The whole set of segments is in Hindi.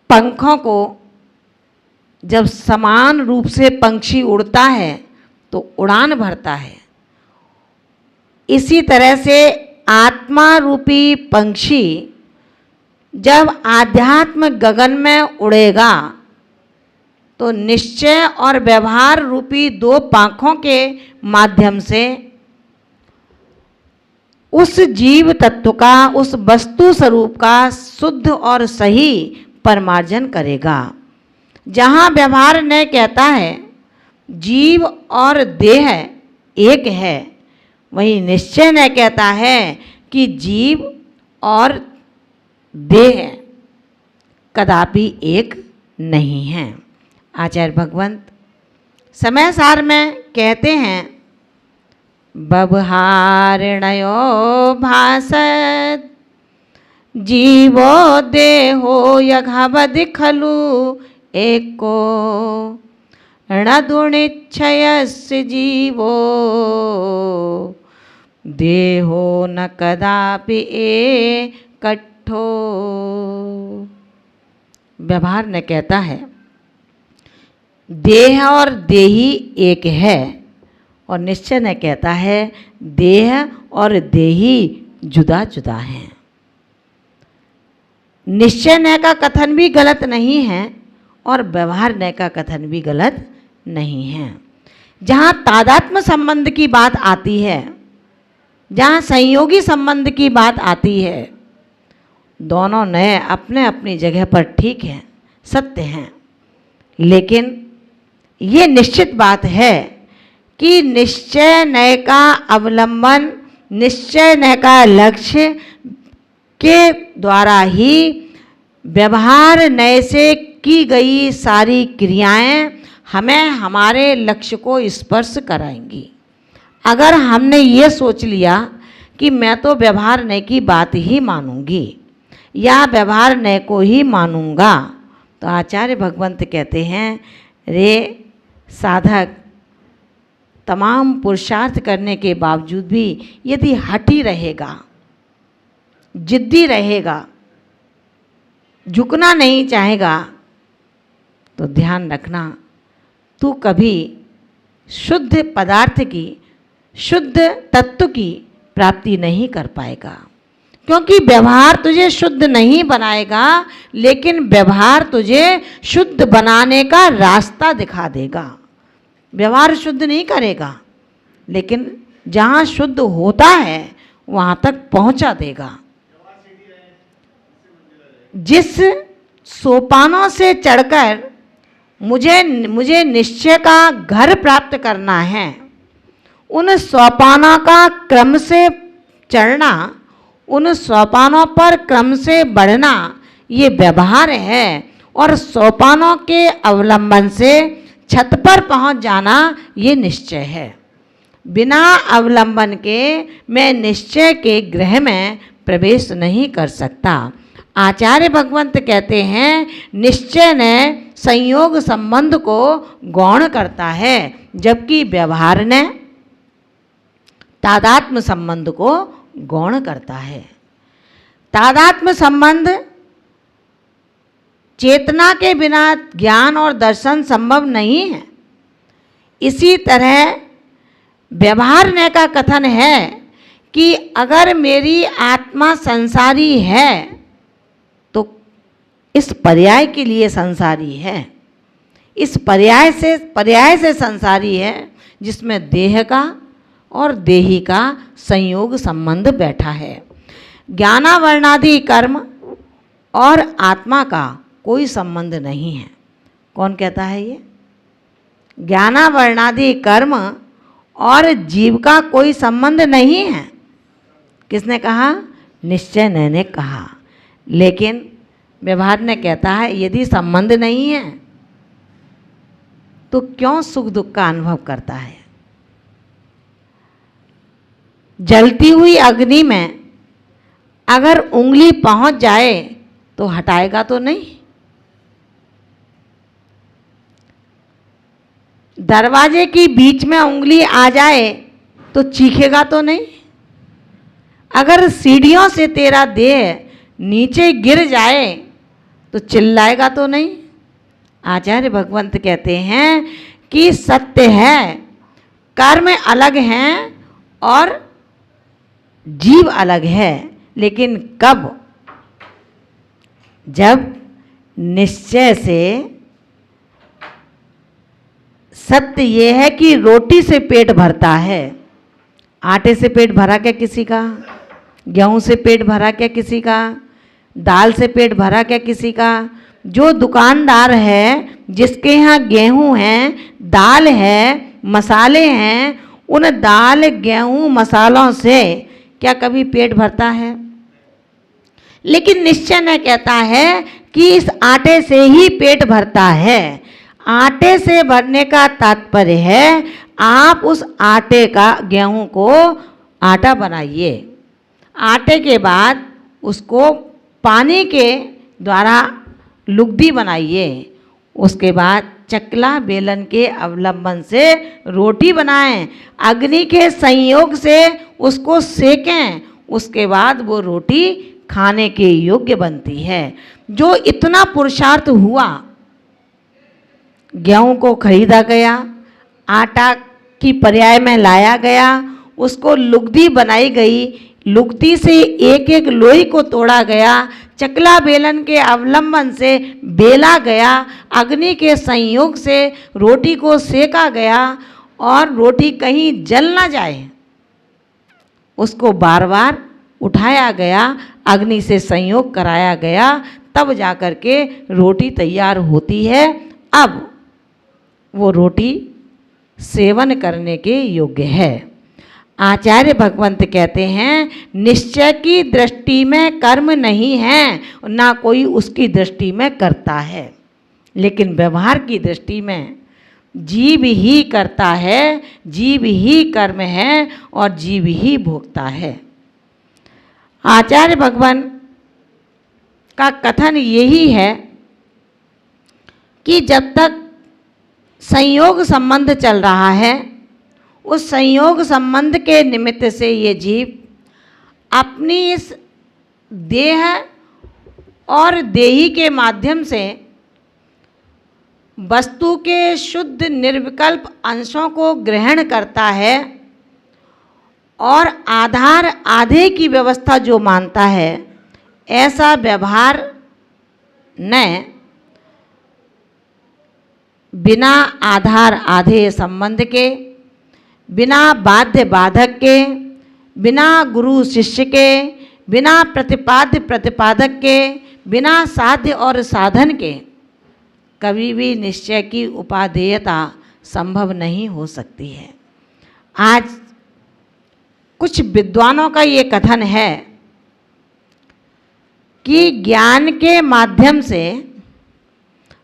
पंखों को जब समान रूप से पंछी उड़ता है तो उड़ान भरता है, इसी तरह से आत्मा रूपी पंछी जब आध्यात्म गगन में उड़ेगा तो निश्चय और व्यवहार रूपी दो पंखों के माध्यम से उस जीव तत्व का, उस वस्तु स्वरूप का शुद्ध और सही परमार्जन करेगा। जहाँ व्यवहार ने कहता है जीव और देह एक है, वहीं निश्चय ने कहता है कि जीव और देह कदापि एक नहीं है। आचार्य भगवंत समय सार में कहते हैं बबहारिणयो भासत जीवो देहो यघवदि खलु एको णदुनिच्छयस्य जीवो देहो न कदापि एकट्ठो। व्यवहार ने कहता है देह और देही एक है, और निश्चय ने कहता है देह और देही जुदा जुदा हैं। निश्चय ने का कथन भी गलत नहीं है और व्यवहार ने का कथन भी गलत नहीं है। जहाँ तादात्म्य संबंध की बात आती है, जहाँ संयोगी संबंध की बात आती है, दोनों नए अपने अपनी जगह पर ठीक हैं, सत्य हैं, लेकिन ये निश्चित बात है कि निश्चय नय का अवलंबन, निश्चय नय का लक्ष्य के द्वारा ही व्यवहार नय से की गई सारी क्रियाएं हमें हमारे लक्ष्य को स्पर्श कराएंगी। अगर हमने ये सोच लिया कि मैं तो व्यवहार नय की बात ही मानूंगी या व्यवहार नय को ही मानूंगा, तो आचार्य भगवंत कहते हैं रे साधक, तमाम पुरुषार्थ करने के बावजूद भी यदि हठी रहेगा, जिद्दी रहेगा, झुकना नहीं चाहेगा, तो ध्यान रखना तू कभी शुद्ध पदार्थ की, शुद्ध तत्व की प्राप्ति नहीं कर पाएगा। क्योंकि व्यवहार तुझे शुद्ध नहीं बनाएगा, लेकिन व्यवहार तुझे शुद्ध बनाने का रास्ता दिखा देगा। व्यवहार शुद्ध नहीं करेगा, लेकिन जहाँ शुद्ध होता है वहाँ तक पहुँचा देगा। जिस सोपानों से चढ़कर मुझे निश्चय का घर प्राप्त करना है, उन सोपानों का क्रम से चढ़ना, उन सोपानों पर क्रम से बढ़ना, ये व्यवहार है। और सोपानों के अवलंबन से छत पर पहुंच जाना, ये निश्चय है। बिना अवलंबन के मैं निश्चय के गृह में प्रवेश नहीं कर सकता। आचार्य भगवंत कहते हैं निश्चय ने संयोग संबंध को गौण करता है, जबकि व्यवहार ने तादात्म्य संबंध को गौण करता है। तादात्म्य संबंध चेतना के बिना ज्ञान और दर्शन संभव नहीं है। इसी तरह व्यवहार ने का कथन है कि अगर मेरी आत्मा संसारी है तो इस पर्याय के लिए संसारी है, इस पर्याय से संसारी है, जिसमें देह का और देही का संयोग संबंध बैठा है। ज्ञानावरणादि कर्म और आत्मा का कोई संबंध नहीं है। कौन कहता है ये? ज्ञानावरणादि कर्म और जीव का कोई संबंध नहीं है। किसने कहा? निश्चय ने कहा। लेकिन व्यवहार ने कहता है यदि संबंध नहीं है तो क्यों सुख दुख का अनुभव करता है? जलती हुई अग्नि में अगर उंगली पहुंच जाए तो हटाएगा तो नहीं। दरवाजे की बीच में उंगली आ जाए तो चीखेगा तो नहीं। अगर सीढ़ियों से तेरा देह नीचे गिर जाए तो चिल्लाएगा तो नहीं। आचार्य भगवंत कहते हैं कि सत्य है, कर्म अलग हैं और जीव अलग है, लेकिन कब? जब निश्चय से सत्य ये है कि रोटी से पेट भरता है। आटे से पेट भरा क्या किसी का? गेहूं से पेट भरा क्या किसी का? दाल से पेट भरा क्या किसी का? जो दुकानदार है, जिसके यहाँ गेहूं है, दाल है, मसाले हैं, उन दाल, गेहूं, मसालों से क्या कभी पेट भरता है? लेकिन निश्चय न कहता है कि इस आटे से ही पेट भरता है। आटे से भरने का तात्पर्य है आप उस आटे का, गेहूं को आटा बनाइए, आटे के बाद उसको पानी के द्वारा लुगदी बनाइए, उसके बाद चकला बेलन के अवलंबन से रोटी बनाएं, अग्नि के संयोग से उसको सेकें, उसके बाद वो रोटी खाने के योग्य बनती है। जो इतना पुरुषार्थ हुआ, गेहूं को खरीदा गया, आटा की पर्याय में लाया गया, उसको लुगदी बनाई गई, लुगदी से एक एक लोई को तोड़ा गया, चकला बेलन के अवलंबन से बेला गया, अग्नि के संयोग से रोटी को सेका गया और रोटी कहीं जल ना जाए उसको बार बार उठाया गया, अग्नि से संयोग कराया गया, तब जाकर के रोटी तैयार होती है। अब वो रोटी सेवन करने के योग्य है। आचार्य भगवंत कहते हैं निश्चय की दृष्टि में कर्म नहीं है, ना कोई उसकी दृष्टि में करता है, लेकिन व्यवहार की दृष्टि में जीव ही करता है, जीव ही कर्म है और जीव ही भोगता है। आचार्य भगवान का कथन यही है कि जब तक संयोग संबंध चल रहा है, उस संयोग संबंध के निमित्त से ये जीव अपनी इस देह और देही के माध्यम से वस्तु के शुद्ध निर्विकल्प अंशों को ग्रहण करता है और आधार आधे की व्यवस्था जो मानता है, ऐसा व्यवहार न बिना आधार आधे संबंध के, बिना बाध्य बाधक के, बिना गुरु शिष्य के, बिना प्रतिपाद्य प्रतिपादक के, बिना साध्य और साधन के कभी भी निश्चय की उपादेयता संभव नहीं हो सकती है। आज कुछ विद्वानों का ये कथन है कि ज्ञान के माध्यम से,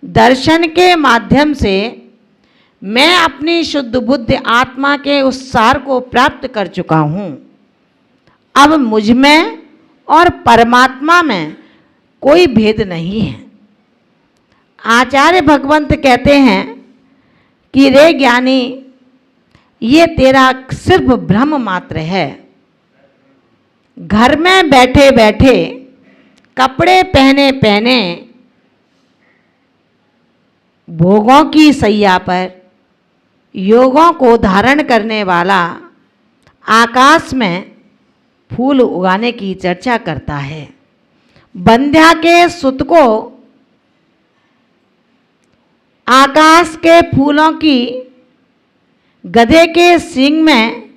दर्शन के माध्यम से मैं अपनी शुद्ध बुद्धि आत्मा के उस सार को प्राप्त कर चुका हूँ, अब मुझ में और परमात्मा में कोई भेद नहीं है। आचार्य भगवंत कहते हैं कि रे ज्ञानी, ये तेरा सिर्फ भ्रम मात्र है। घर में बैठे बैठे, कपड़े पहने पहने, भोगों की सैया पर योगों को धारण करने वाला आकाश में फूल उगाने की चर्चा करता है। बंध्या के सुत को आकाश के फूलों की गधे के सींग में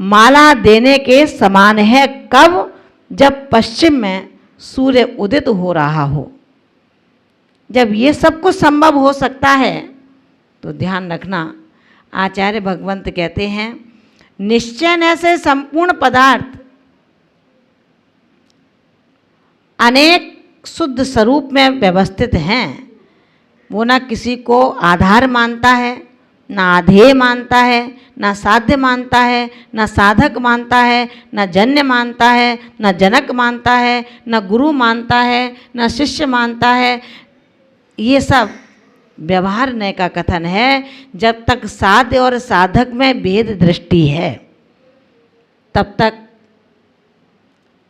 माला देने के समान है। कब? जब पश्चिम में सूर्य उदित हो रहा हो। जब ये सब कुछ संभव हो सकता है तो ध्यान रखना, आचार्य भगवंत कहते हैं निश्चय से संपूर्ण पदार्थ अनेक शुद्ध स्वरूप में व्यवस्थित हैं। वो ना किसी को आधार मानता है, ना आधेय मानता है, ना साध्य मानता है, ना साधक मानता है, ना जन्य मानता है, ना जनक मानता है, ना गुरु मानता है, ना शिष्य मानता है। ये सब व्यवहार नय का कथन है। जब तक साध्य और साधक में भेद दृष्टि है, तब तक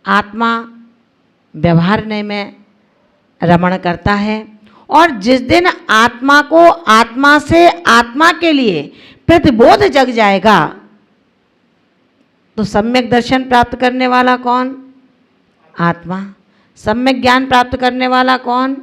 आत्मा व्यवहार नय में रमण करता है। और जिस दिन आत्मा को आत्मा से आत्मा के लिए प्रतिबोध जग जाएगा तो सम्यक दर्शन प्राप्त करने वाला कौन? आत्मा। सम्यक ज्ञान प्राप्त करने वाला कौन?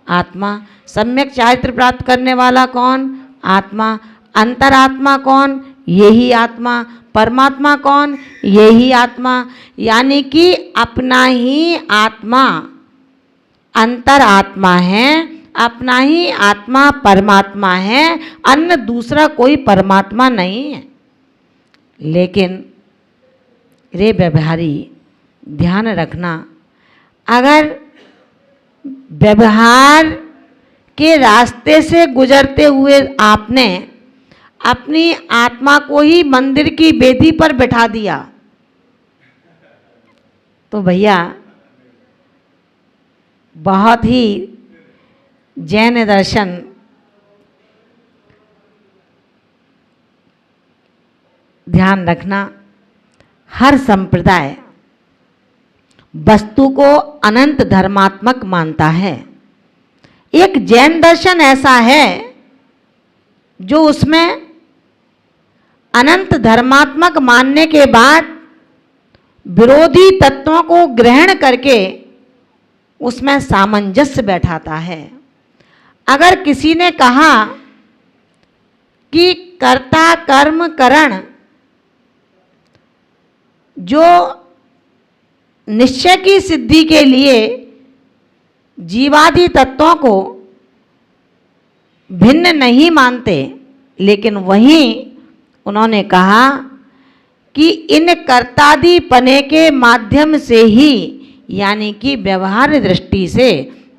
आत्मा। सम्यक चारित्र प्राप्त करने वाला कौन? आत्मा। अंतरात्मा कौन? यही आत्मा। परमात्मा कौन? यही आत्मा। यानी कि अपना ही आत्मा अंतरात्मा है, अपना ही आत्मा परमात्मा है, अन्य दूसरा कोई परमात्मा नहीं है। लेकिन रे व्यवहारी, ध्यान रखना, अगर व्यवहार के रास्ते से गुजरते हुए आपने अपनी आत्मा को ही मंदिर की वेदी पर बैठा दिया तो भैया बहुत ही जैन दर्शन ध्यान रखना, हर संप्रदाय वस्तु को अनंत धर्मात्मक मानता है। एक जैन दर्शन ऐसा है जो उसमें अनंत धर्मात्मक मानने के बाद विरोधी तत्वों को ग्रहण करके उसमें सामंजस्य बैठाता है। अगर किसी ने कहा कि कर्ता कर्म करण जो निश्चय की सिद्धि के लिए जीवादि तत्वों को भिन्न नहीं मानते, लेकिन वहीं उन्होंने कहा कि इन कर्तादि पने के माध्यम से ही, यानी कि व्यवहार दृष्टि से,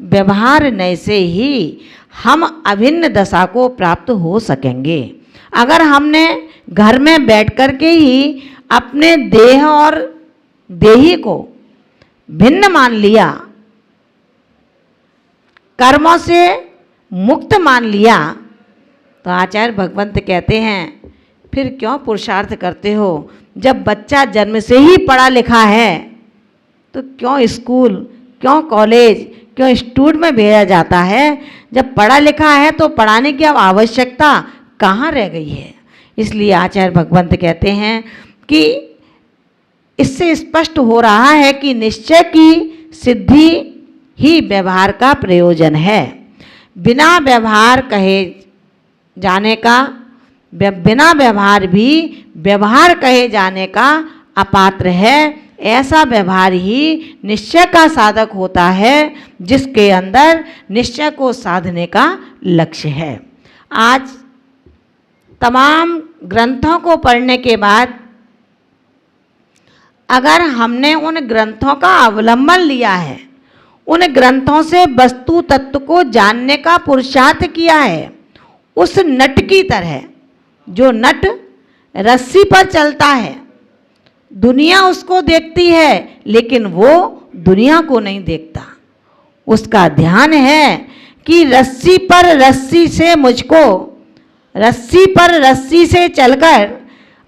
व्यवहार नय से ही हम अभिन्न दशा को प्राप्त हो सकेंगे। अगर हमने घर में बैठ कर के ही अपने देह और देही को भिन्न मान लिया, कर्मों से मुक्त मान लिया, तो आचार्य भगवंत कहते हैं फिर क्यों पुरुषार्थ करते हो? जब बच्चा जन्म से ही पढ़ा लिखा है तो क्यों स्कूल, क्यों कॉलेज, क्यों इंस्टीट्यूट में भेजा जाता है? जब पढ़ा लिखा है तो पढ़ाने की अब आवश्यकता कहाँ रह गई है? इसलिए आचार्य भगवंत कहते हैं कि इससे स्पष्ट हो रहा है कि निश्चय की सिद्धि ही व्यवहार का प्रयोजन है। बिना व्यवहार कहे जाने का, बिना व्यवहार भी व्यवहार कहे जाने का अपात्र है। ऐसा व्यवहार ही निश्चय का साधक होता है, जिसके अंदर निश्चय को साधने का लक्ष्य है। आज तमाम ग्रंथों को पढ़ने के बाद अगर हमने उन ग्रंथों का अवलंबन लिया है, उन ग्रंथों से वस्तु तत्व को जानने का पुरुषार्थ किया है, उस नट की तरह, जो नट रस्सी पर चलता है, दुनिया उसको देखती है लेकिन वो दुनिया को नहीं देखता। उसका ध्यान है कि रस्सी पर रस्सी से मुझको, रस्सी पर रस्सी से चलकर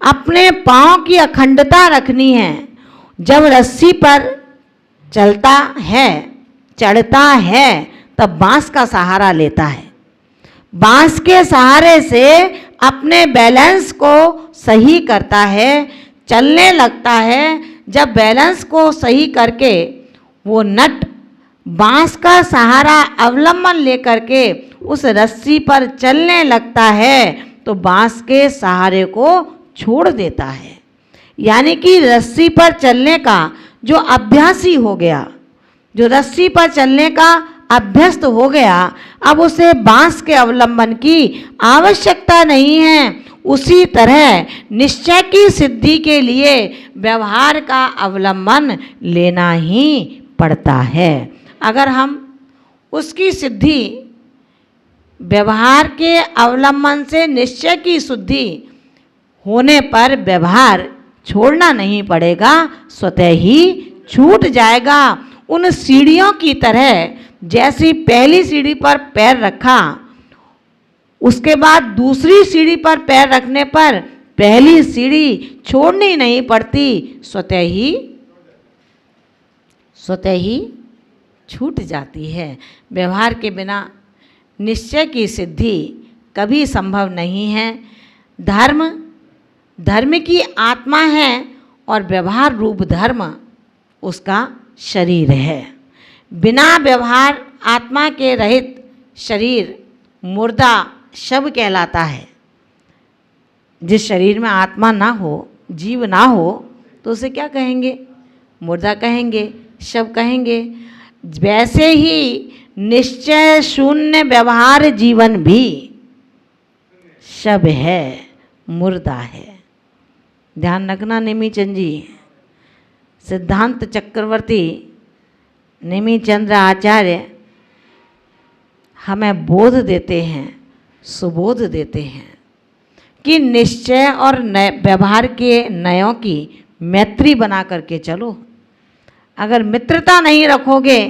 अपने पांव की अखंडता रखनी है। जब रस्सी पर चलता है, चढ़ता है, तब बांस का सहारा लेता है। बांस के सहारे से अपने बैलेंस को सही करता है, चलने लगता है। जब बैलेंस को सही करके वो नट बांस का सहारा अवलंबन लेकर के उस रस्सी पर चलने लगता है तो बांस के सहारे को छोड़ देता है। यानी कि रस्सी पर चलने का जो अभ्यासी हो गया, जो रस्सी पर चलने का अभ्यस्त हो गया, अब उसे बांस के अवलंबन की आवश्यकता नहीं है। उसी तरह निश्चय की सिद्धि के लिए व्यवहार का अवलंबन लेना ही पड़ता है। अगर हम उसकी सिद्धि व्यवहार के अवलंबन से निश्चय की शुद्धि होने पर व्यवहार छोड़ना नहीं पड़ेगा, स्वतः ही छूट जाएगा। उन सीढ़ियों की तरह, जैसी पहली सीढ़ी पर पैर रखा, उसके बाद दूसरी सीढ़ी पर पैर रखने पर पहली सीढ़ी छोड़नी नहीं पड़ती, स्वतः ही छूट जाती है। व्यवहार के बिना निश्चय की सिद्धि कभी संभव नहीं है। धर्म की आत्मा है और व्यवहार रूप धर्म उसका शरीर है। बिना व्यवहार आत्मा के रहित शरीर मुर्दा शव कहलाता है। जिस शरीर में आत्मा ना हो, जीव ना हो, तो उसे क्या कहेंगे? मुर्दा कहेंगे, शव कहेंगे। वैसे ही निश्चय शून्य व्यवहार जीवन भी शव है, मुर्दा है। ध्यान रखना नेमीचंद जी। सिद्धांत चक्रवर्ती नेमीचंद्र आचार्य हमें बोध देते हैं, सुबोध देते हैं कि निश्चय और व्यवहार के नयों की मैत्री बना करके चलो। अगर मित्रता नहीं रखोगे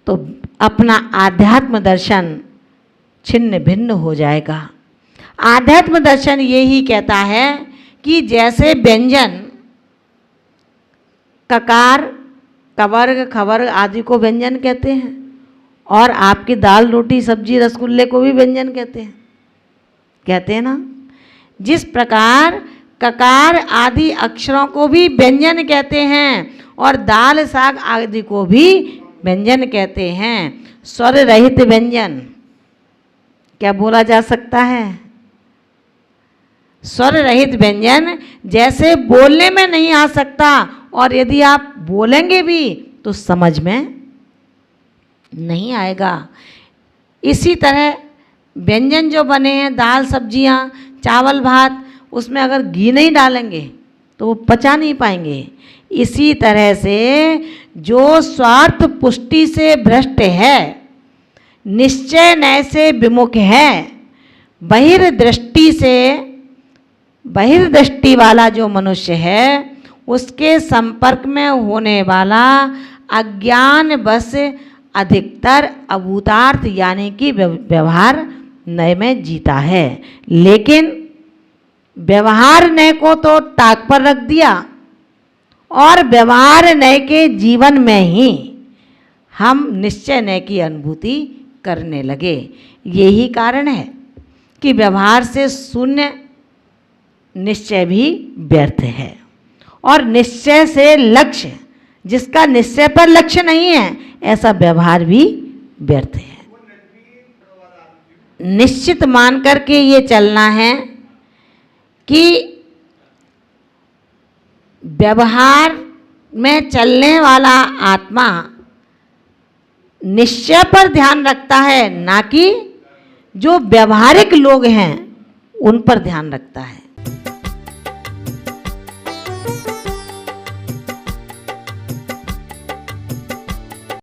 तो अपना आध्यात्म दर्शन छिन्न भिन्न हो जाएगा। आध्यात्म दर्शन ये ही कहता है कि जैसे व्यंजन ककार, कवर्ग, खवर्ग आदि को व्यंजन कहते हैं, और आपकी दाल, रोटी, सब्जी, रसगुल्ले को भी व्यंजन कहते हैं ना। जिस प्रकार ककार आदि अक्षरों को भी व्यंजन कहते हैं और दाल, साग आदि को भी व्यंजन कहते हैं। स्वर रहित व्यंजन क्या बोला जा सकता है? स्वर रहित व्यंजन जैसे बोलने में नहीं आ सकता, और यदि आप बोलेंगे भी तो समझ में नहीं आएगा। इसी तरह व्यंजन जो बने हैं, दाल, सब्जियां, चावल, भात, उसमें अगर घी नहीं डालेंगे तो वो पचा नहीं पाएंगे। इसी तरह से जो स्वार्थ पुष्टि से भ्रष्ट है, निश्चय नय से विमुख है, बहिर्दृष्टि वाला जो मनुष्य है, उसके संपर्क में होने वाला अज्ञान बस अधिकतर अभूतार्थ यानी कि व्यवहार नय में जीता है। लेकिन व्यवहार नय को तो ताक पर रख दिया और व्यवहार नय के जीवन में ही हम निश्चय नय की अनुभूति करने लगे। यही कारण है कि व्यवहार से शून्य निश्चय भी व्यर्थ है, और निश्चय से लक्ष्य, जिसका निश्चय पर लक्ष्य नहीं है, ऐसा व्यवहार भी व्यर्थ है। निश्चित मान करके ये चलना है कि व्यवहार में चलने वाला आत्मा निश्चय पर ध्यान रखता है, ना कि जो व्यवहारिक लोग हैं उन पर ध्यान रखता है।